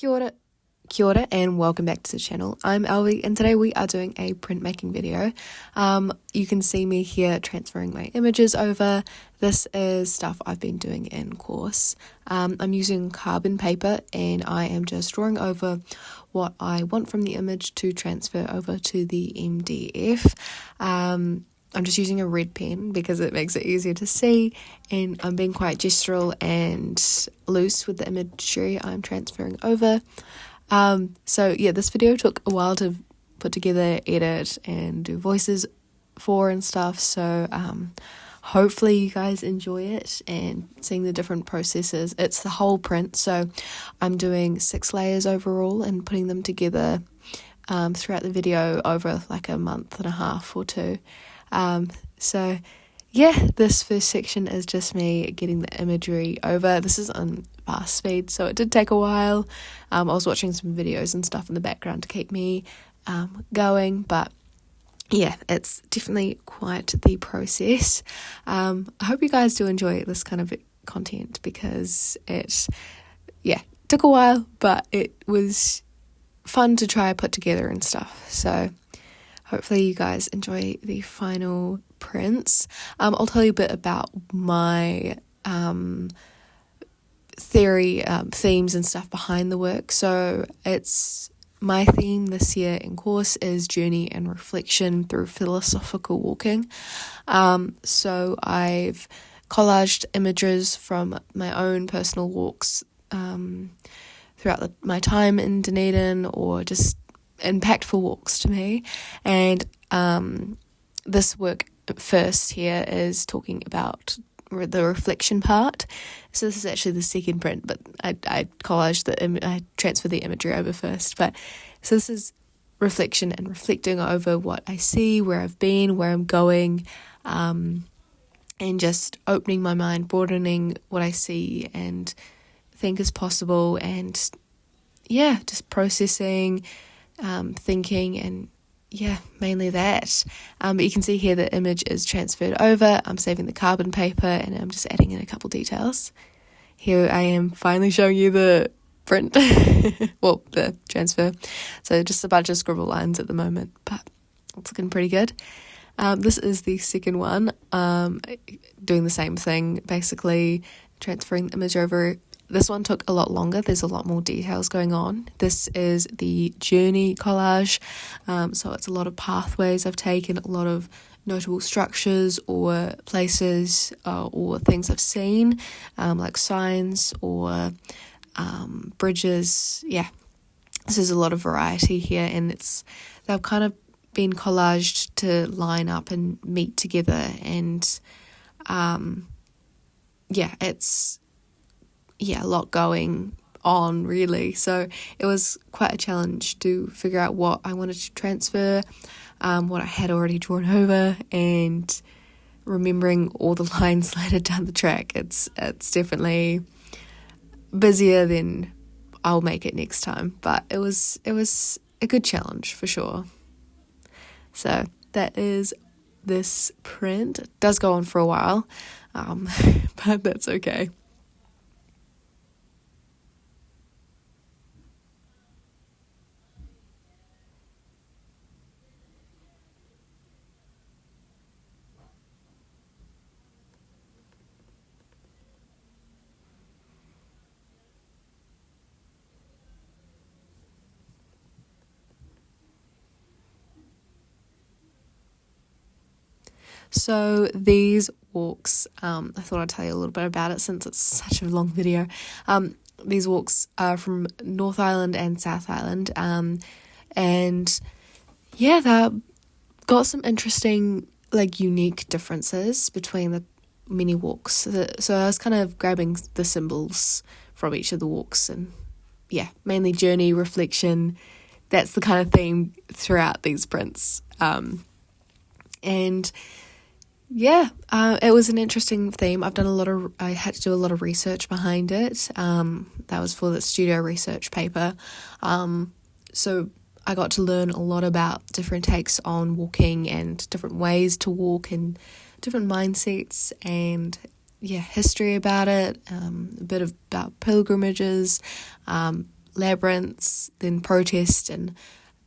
Kia ora and welcome back to the channel. I'm Elvie and today we are doing a printmaking video. You can see me here transferring my images over. This is stuff I've been doing in course. I'm using carbon paper and I am just drawing over what I want from the image to transfer over to the MDF. I'm just using a red pen because it makes it easier to see, and I'm being quite gestural and loose with the imagery I'm transferring over. So yeah, this video took a while to put together, edit, and do voices for and stuff, so hopefully you guys enjoy it and seeing the different processes. It's the whole print, so I'm doing 6 layers overall and putting them together throughout the video over like a month and a half or two. So yeah, this first section is just me getting the imagery over. This is on fast speed, so it did take a while. I was watching some videos and stuff in the background to keep me going, but yeah, it's definitely quite the process. I hope you guys do enjoy this kind of content because it took a while, but it was fun to try put together and stuff. So hopefully you guys enjoy the final prints. I'll tell you a bit about my theory, themes and stuff behind the work. So it's my theme this year in course is journey and reflection through philosophical walking. So I've collaged images from my own personal walks throughout my time in Dunedin, or just impactful walks to me. And this work first here is talking about the reflection part. So this is actually the second print, but I collaged I transferred the imagery over first. But so this is reflection and reflecting over what I see, where I've been, where I'm going, and just opening my mind, broadening what I see and think is possible, and yeah, just processing, thinking, and yeah, mainly that. But you can see here the image is transferred over. I'm saving the carbon paper and I'm just adding in a couple details. Here I am finally showing you the print, well, the transfer. So just a bunch of scribble lines at the moment, but it's looking pretty good. This is the second one, doing the same thing, basically transferring the image over. This one took a lot longer. There's a lot more details going on. This is the journey collage. So it's a lot of pathways I've taken, a lot of notable structures or places or things I've seen, like signs or bridges. Yeah, this is a lot of variety here, and they've kind of been collaged to line up and meet together, and it's a lot going on really. So it was quite a challenge to figure out what I wanted to transfer, what I had already drawn over, and remembering all the lines later down the track. It's definitely busier than I'll make it next time, but it was a good challenge for sure. So that is this print. It does go on for a while, but that's okay. So these walks, I thought I'd tell you a little bit about it since it's such a long video. These walks are from North Island and South Island, and yeah, they've got some interesting, like, unique differences between the many walks. So I was kind of grabbing the symbols from each of the walks, and yeah, mainly journey, reflection. That's the kind of theme throughout these prints. And yeah, it was an interesting theme. I had to do a lot of research behind it. That was for the studio research paper. So I got to learn a lot about different takes on walking and different ways to walk and different mindsets, and yeah, history about it, a bit about pilgrimages, labyrinths, then protest and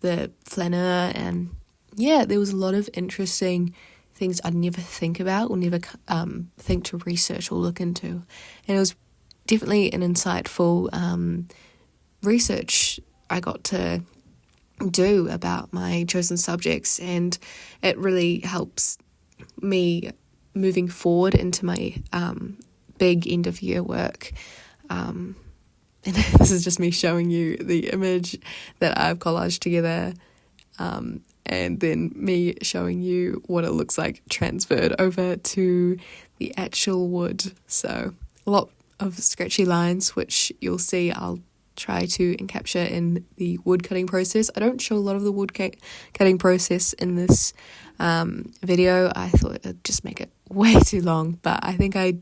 the flaneur, and yeah, there was a lot of interesting things I'd never think about or never think to research or look into. And it was definitely an insightful research I got to do about my chosen subjects, and it really helps me moving forward into my big end of year work. And this is just me showing you the image that I've collaged together, and then me showing you what it looks like transferred over to the actual wood. So a lot of scratchy lines, which you'll see I'll try to encapture in the wood cutting process. I don't show a lot of the wood cutting process in this video. I thought it'd just make it way too long, but I think I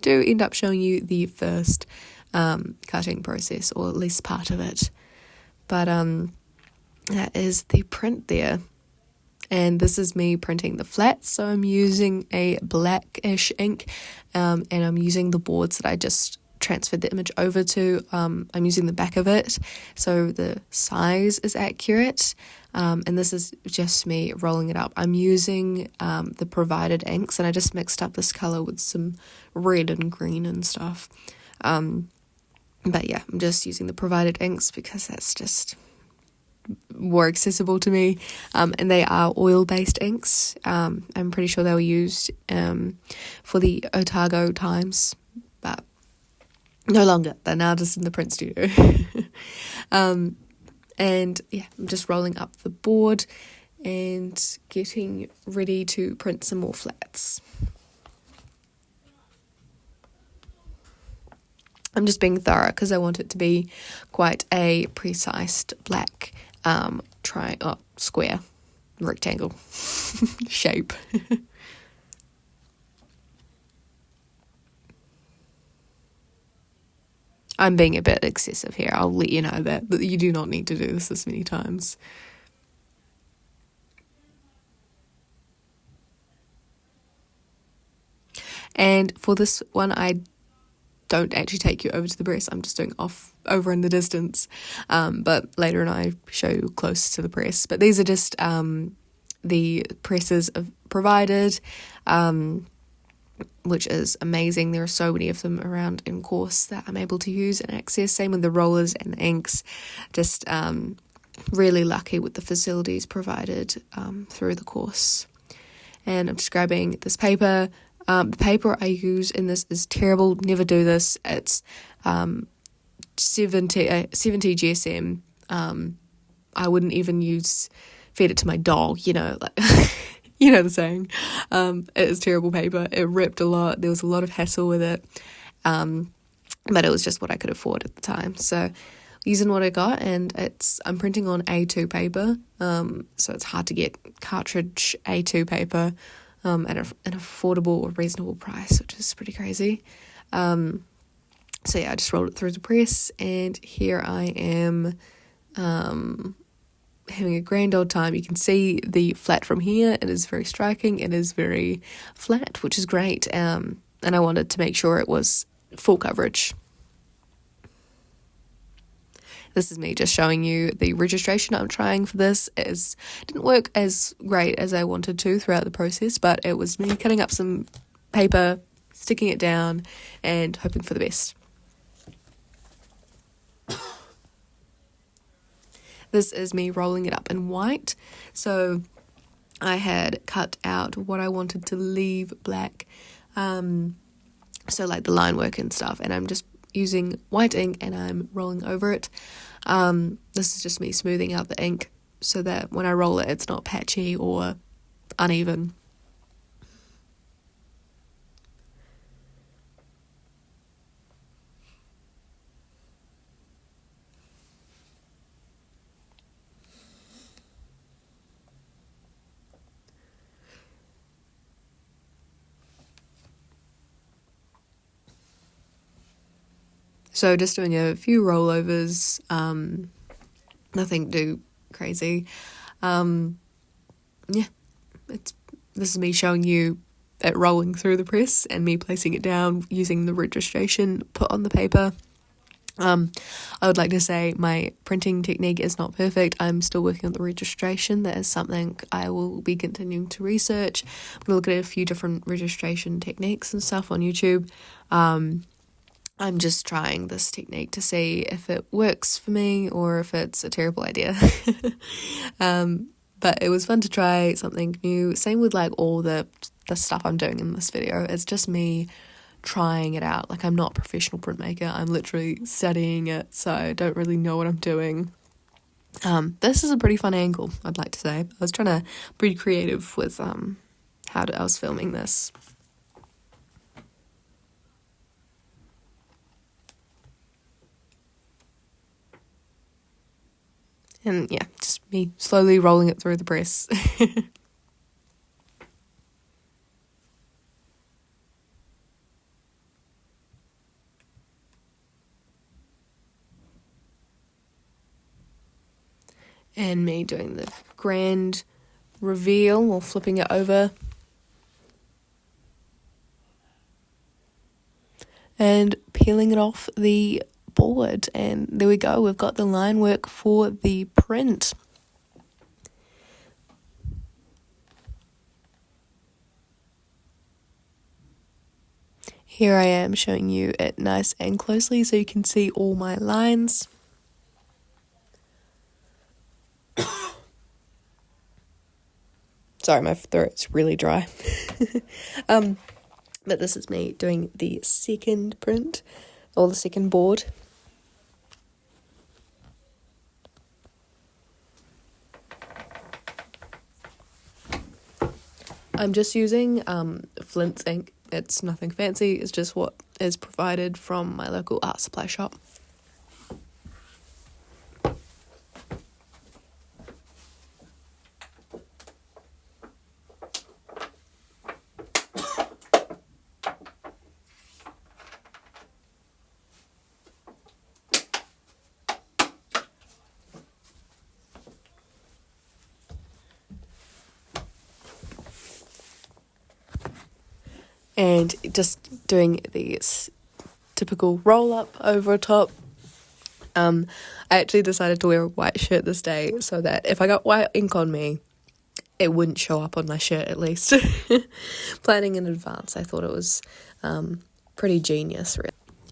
do end up showing you the first cutting process, or at least part of it. But that is the print there, and this is me printing the flats. So I'm using a blackish ink, and I'm using the boards that I just transferred the image over to. I'm using the back of it so the size is accurate, and this is just me rolling it up. I'm using the provided inks, and I just mixed up this colour with some red and green and stuff. But yeah, I'm just using the provided inks because that's just more accessible to me, and they are oil-based inks. I'm pretty sure they were used for the Otago times, but no longer. They're now just in the print studio. And yeah, I'm just rolling up the board and getting ready to print some more flats. I'm just being thorough because I want it to be quite a precise black square, rectangle shape. I'm being a bit excessive here. I'll let you know that you do not need to do this many times. And for this one, I don't actually take you over to the press. I'm just doing over in the distance. But later on I show you close to the press. But these are just the presses provided, which is amazing. There are so many of them around in course that I'm able to use and access. Same with the rollers and the inks. Just really lucky with the facilities provided through the course. And I'm just grabbing this paper. The paper I use in this is terrible. Never do this. It's 70 GSM. I wouldn't even feed it to my dog, like you know the saying. It is terrible paper. It ripped a lot. There was a lot of hassle with it. But it was just what I could afford at the time. So using what I got, and I'm printing on A2 paper. So it's hard to get cartridge A2 paper at an affordable or reasonable price, which is pretty crazy. So yeah, I just rolled it through the press, and here I am having a grand old time. You can see the flat from here. It is very striking. It is very flat, which is great. And I wanted to make sure it was full coverage. This is me just showing you the registration I'm trying for this. It didn't work as great as I wanted to throughout the process, but it was me cutting up some paper, sticking it down, and hoping for the best. This is me rolling it up in white. So I had cut out what I wanted to leave black, so like the line work and stuff, and I'm just using white ink and I'm rolling over it. This is just me smoothing out the ink so that when I roll it, it's not patchy or uneven. So just doing a few rollovers, nothing too crazy. This is me showing you it rolling through the press and me placing it down using the registration put on the paper. I would like to say my printing technique is not perfect. I'm still working on the registration. That is something I will be continuing to research. I'm going to look at a few different registration techniques and stuff on YouTube. I'm just trying this technique to see if it works for me or if it's a terrible idea. But it was fun to try something new. Same with like all the stuff I'm doing in this video. It's just me trying it out. Like, I'm not a professional printmaker. I'm literally studying it, so I don't really know what I'm doing. This is a pretty fun angle, I'd like to say. I was trying to be creative with I was filming this. And yeah, just me slowly rolling it through the press. And me doing the grand reveal or flipping it over. And peeling it off the board. And there we go, we've got the line work for the print. Here I am showing you it nice and closely so you can see all my lines. Sorry, my throat's really dry. But this is me doing the second print, or the second board. I'm just using Flint's ink. It's nothing fancy, it's just what is provided from my local art supply shop. And just doing the typical roll up over top. I actually decided to wear a white shirt this day so that if I got white ink on me, it wouldn't show up on my shirt at least. Planning in advance, I thought it was pretty genius, really.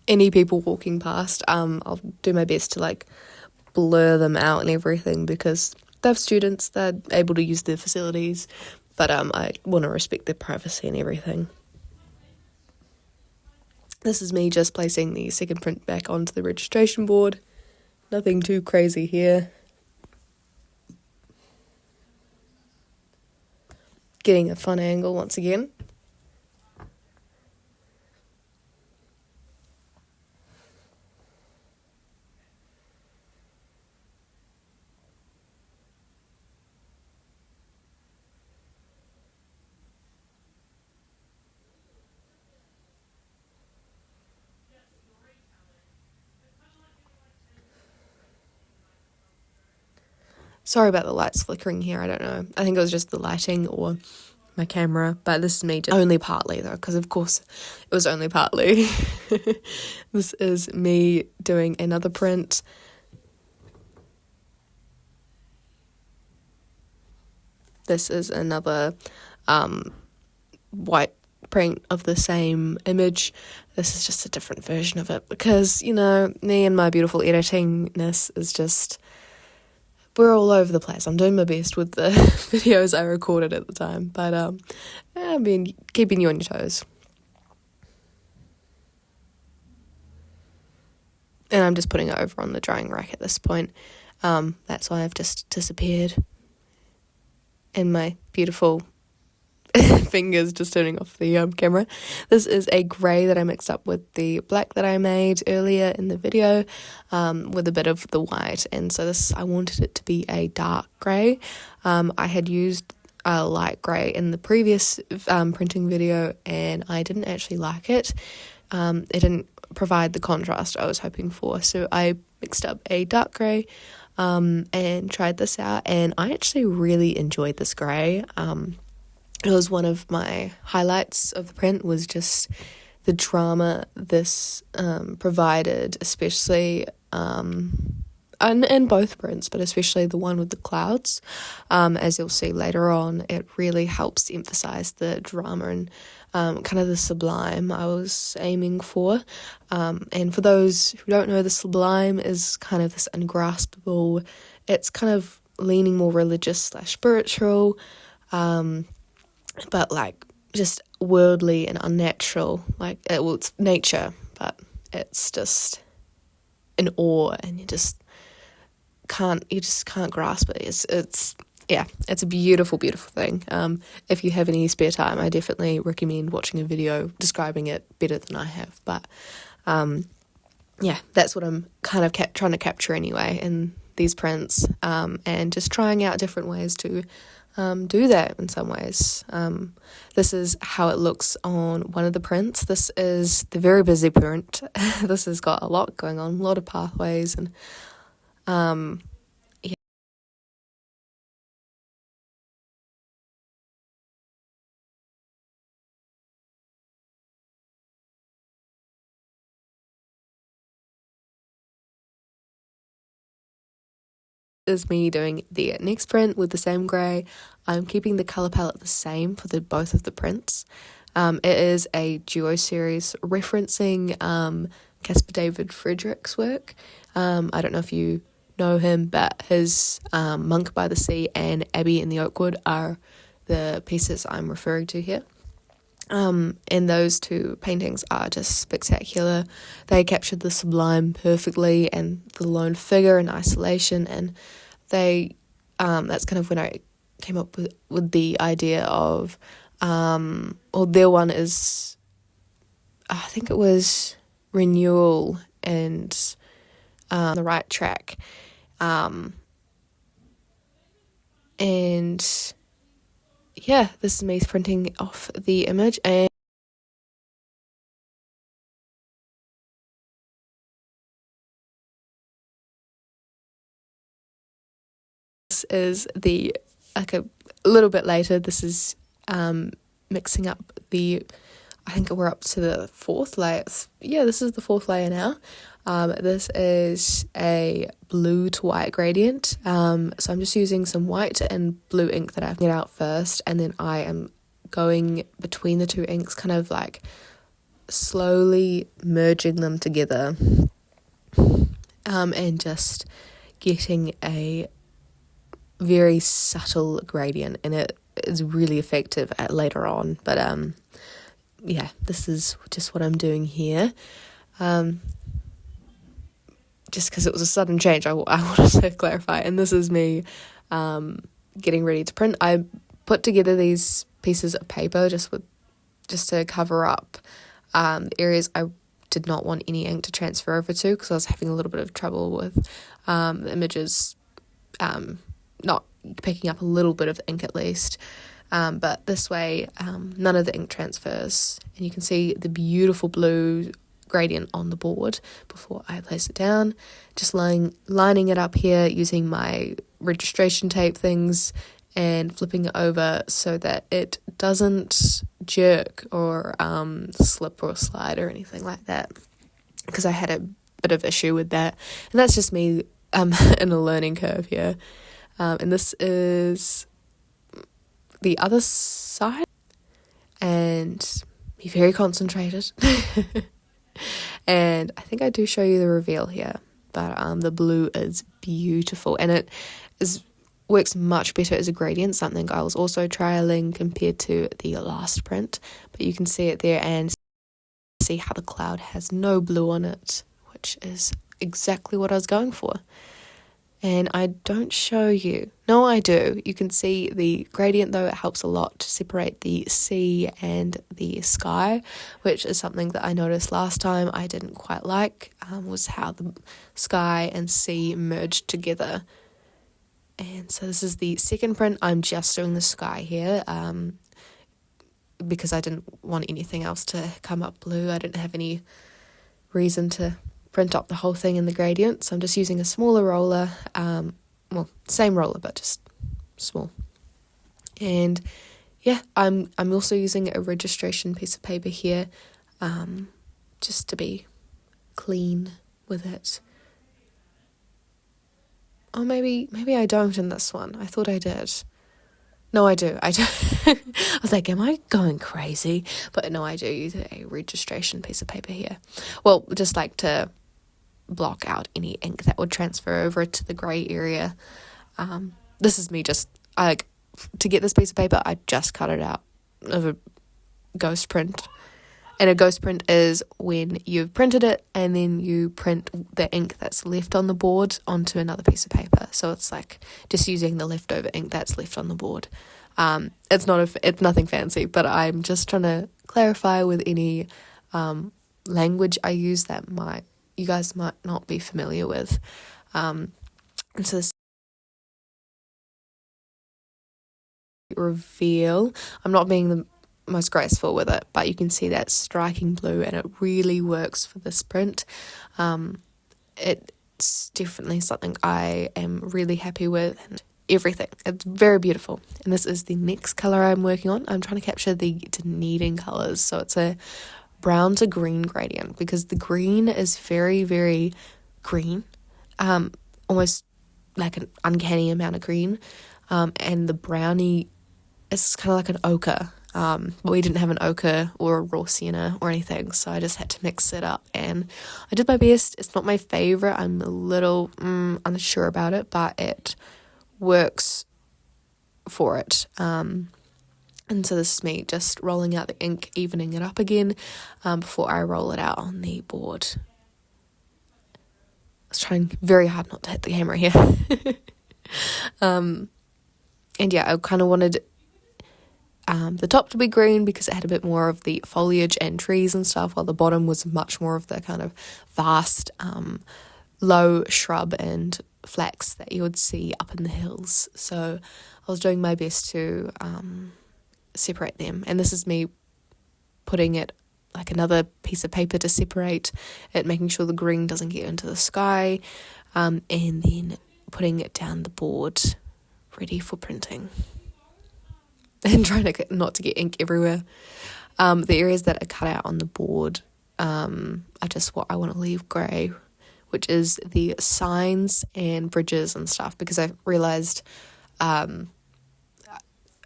Any people walking past, I'll do my best to like blur them out and everything because they have students, they're able to use their facilities, but I want to respect their privacy and everything. This is me just placing the second print back onto the registration board. Nothing too crazy here. Getting a fun angle once again. Sorry about the lights flickering here, I don't know. I think it was just the lighting or my camera, but this is me only partly though, because of course it was only partly. This is me doing another print. This is another white print of the same image. This is just a different version of it because, you know, me and my beautiful editingness is just... we're all over the place. I'm doing my best with the videos I recorded at the time, but I've been keeping you on your toes. And I'm just putting it over on the drying rack at this point. That's why I've just disappeared. And my beautiful fingers just turning off the camera. This is a grey that I mixed up with the black that I made earlier in the video, with a bit of the white, and so I wanted it to be a dark grey. I had used a light grey in the previous printing video and I didn't actually like it. It didn't provide the contrast I was hoping for, so I mixed up a dark grey and tried this out, and I actually really enjoyed this grey. It was one of my highlights of the print, was just the drama this provided, especially in both prints, but especially the one with the clouds. As you'll see later on, it really helps emphasize the drama and kind of the sublime I was aiming for. And for those who don't know, the sublime is kind of this ungraspable, it's kind of leaning more religious / spiritual, but like just worldly and unnatural. Like it's nature, but it's just in awe, and you just can't grasp it. It's a beautiful thing. If you have any spare time, I definitely recommend watching a video describing it better than I have. But that's what I'm kind of trying to capture anyway in these prints, and just trying out different ways to do that in some ways. This is how it looks on one of the prints. This is the very busy print. This has got a lot going on, a lot of pathways, and is me doing the next print with the same grey. I'm keeping the colour palette the same for both of the prints. It is a duo series referencing Caspar David Friedrich's work. I don't know if you know him, but his Monk by the Sea and Abbey in the Oakwood are the pieces I'm referring to here. And those two paintings are just spectacular. They captured the sublime perfectly and the lone figure in isolation, and that's kind of when I came up with the idea of their one is, I think it was renewal and the right track, and this is me printing off the image, and this is a little bit later. This is mixing up I think we're up to the fourth layer. This is the fourth layer now. This is a blue to white gradient. So I'm just using some white and blue ink that I've get out first, and then I am going between the two inks, kind of like slowly merging them together, and just getting a very subtle gradient, and it is really effective later on. But this is just what I'm doing here. Just because it was a sudden change, I wanted to clarify. And this is me getting ready to print. I put together these pieces of paper just to cover up the areas I did not want any ink to transfer over to, because I was having a little bit of trouble with the images not picking up a little bit of the ink at least. But this way, none of the ink transfers, and you can see the beautiful blue gradient on the board before I place it down. Just lining it up here using my registration tape things and flipping it over so that it doesn't jerk or slip or slide or anything like that, because I had a bit of issue with that, and that's just me in a learning curve here. And this is the other side, and be very concentrated. And I think I do show you the reveal here, but the blue is beautiful, and it works much better as a gradient, something I was also trialing compared to the last print. But you can see it there and see how the cloud has no blue on it, which is exactly what I was going for. And I don't show you. No, I do. You can see the gradient, though. It helps a lot to separate the sea and the sky, which is something that I noticed last time I didn't quite like, was how the sky and sea merged together. And so this is the second print. I'm just doing the sky here because I didn't want anything else to come up blue. I didn't have any reason to print up the whole thing in the gradient, so I'm just using a smaller roller, same roller but just small. And I'm also using a registration piece of paper here, just to be clean with it. Oh, maybe I don't in this one. I thought I did. No, I do. I was like, am I going crazy? But no, I do use a registration piece of paper here. Well, just like to block out any ink that would transfer over to the grey area. This is me just, to get this piece of paper, I just cut it out of a ghost print. And a ghost print is when you've printed it and then you print the ink that's left on the board onto another piece of paper. So it's like just using the leftover ink that's left on the board. It's nothing fancy, but I'm just trying to clarify with any language I use that you guys might not be familiar with. And so this reveal, I'm not being the most graceful with it, but you can see that striking blue and it really works for this print. It's definitely something I am really happy with, and everything, it's very beautiful. And this is the next colour I'm working on. I'm trying to capture the Dunedin colours, so it's a brown to green gradient, because the green is very, very green, almost like an uncanny amount of green, and the brownie is kind of like an ochre. But we didn't have an ochre or a raw sienna or anything, so I just had to mix it up, and I did my best. It's not my favourite. I'm a little unsure about it, but it works for it. And so this is me just rolling out the ink, evening it up again before I roll it out on the board. I was trying very hard not to hit the camera here. And yeah, I kind of wanted the top to be green because it had a bit more of the foliage and trees and stuff, while the bottom was much more of the kind of vast low shrub and flax that you would see up in the hills. So I was doing my best to separate them, and this is me putting it like another piece of paper to separate it, making sure the green doesn't get into the sky, and then putting it down the board ready for printing. And trying to not to get ink everywhere. The areas that are cut out on the board are just what I want to leave grey, which is the signs and bridges and stuff, because I realised I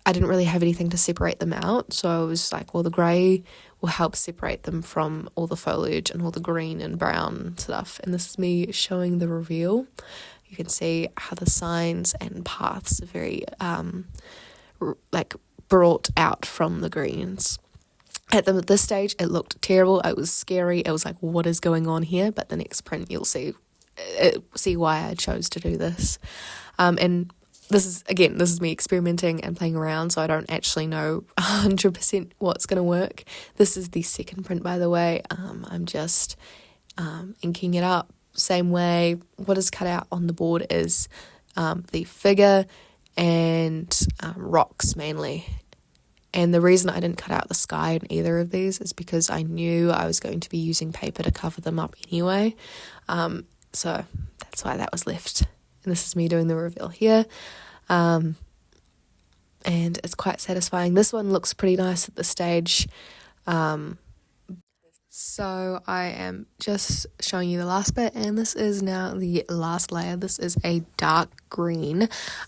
didn't really have anything to separate them out. So I was like, well, the grey will help separate them from all the foliage and all the green and brown stuff. And this is me showing the reveal. You can see how the signs and paths are very brought out from the greens. At this stage, it looked terrible. It was scary. It was like, what is going on here? But the next print, you'll see why I chose to do this. And this is me experimenting and playing around, so I don't actually know 100% what's going to work. This is the second print, by the way. I'm just inking it up same way. What is cut out on the board is the figure and rocks mainly. And the reason I didn't cut out the sky in either of these is because I knew I was going to be using paper to cover them up anyway. So that's why that was left. And this is me doing the reveal here. And it's quite satisfying. This one looks pretty nice at this stage. So I am just showing you the last bit, and this is now the last layer. This is a dark green.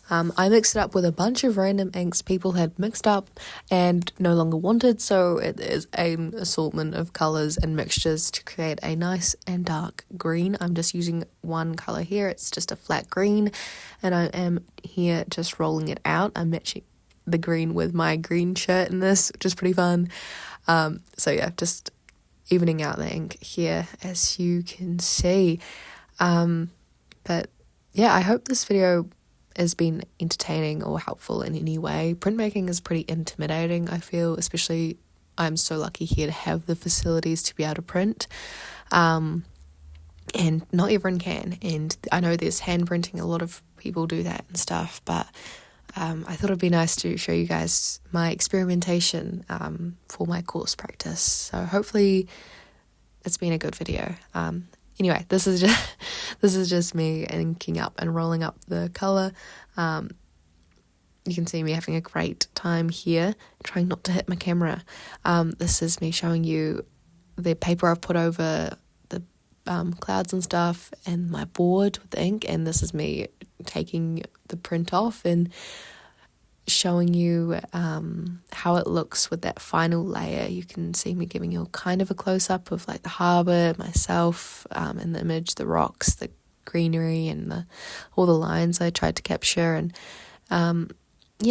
I mixed it up with a bunch of random inks people had mixed up and no longer wanted, so it is an assortment of colours and mixtures to create a nice and dark green. I'm just using one colour here. It's just a flat green, and I am here just rolling it out. I'm matching the green with my green shirt in this, which is pretty fun. So yeah, just evening out the ink here, as you can see. But yeah, I hope this video has been entertaining or helpful in any way. Printmaking is pretty intimidating, I feel, especially I'm so lucky here to have the facilities to be able to print. And not everyone can, and I know there's hand printing, a lot of people do that and stuff, but I thought it'd be nice to show you guys my experimentation for my course practice. So hopefully it's been a good video. Anyway, this is just me inking up and rolling up the colour. You can see me having a great time here, trying not to hit my camera. This is me showing you the paper I've put over the clouds and stuff, and my board with the ink, and this is me taking the print off and showing you how it looks with that final layer. You can see me giving you kind of a close-up of like the harbour, myself in the image, the rocks, the greenery, and all the lines I tried to capture, and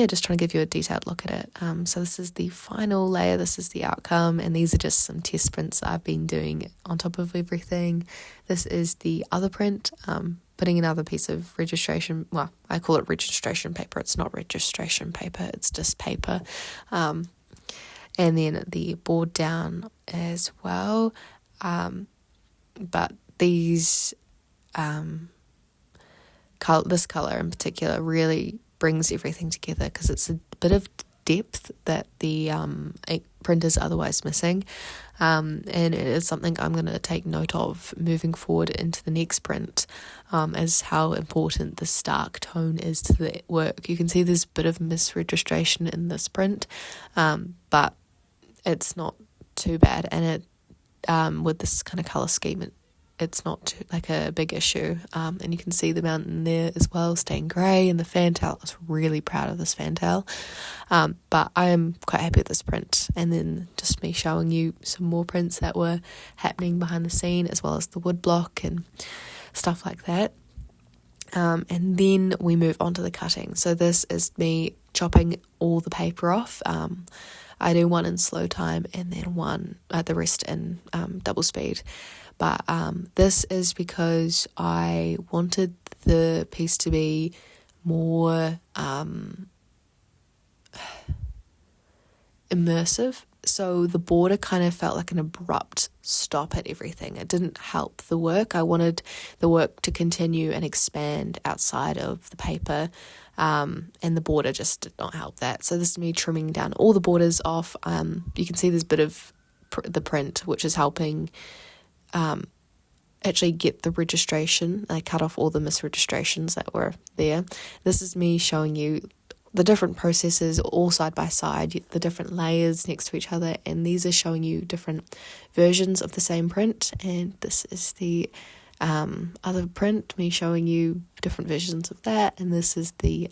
just trying to give you a detailed look at it. So this is the final layer, this is the outcome, and these are just some test prints I've been doing on top of everything. This is the other print, putting another piece of registration, well, I call it registration paper, it's not registration paper, it's just paper. And then the board down as well. But these, this colour in particular really brings everything together because it's a bit of depth that the ink print is otherwise missing, and it is something I'm going to take note of moving forward into the next print, as how important the stark tone is to the work. You can see there's a bit of misregistration in this print, but it's not too bad, and it with this kind of colour scheme it's not like a big issue, and you can see the mountain there as well staying grey, and the fantail, I was really proud of this fantail, but I am quite happy with this print. And then just me showing you some more prints that were happening behind the scene, as well as the wood block and stuff like that. And then we move on to the cutting. So this is me chopping all the paper off. I do one in slow time and then one the rest in double speed. But this is because I wanted the piece to be more immersive. So the border kind of felt like an abrupt stop at everything. It didn't help the work. I wanted the work to continue and expand outside of the paper, and the border just did not help that. So this is me trimming down all the borders off. You can see there's a bit of the print, which is helping actually get the registration. I cut off all the misregistrations that were there. This is me showing you the different processes all side by side, the different layers next to each other, and these are showing you different versions of the same print. And this is the other print, me showing you different versions of that, and this is the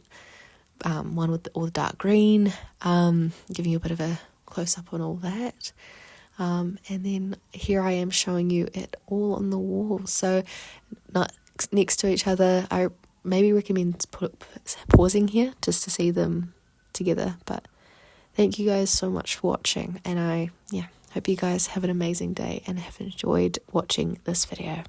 one with all the dark green, giving you a bit of a close-up on all that. And then here I am showing you it all on the wall, so not next to each other. I maybe recommend pausing here just to see them together. But thank you guys so much for watching, and I hope you guys have an amazing day and have enjoyed watching this video.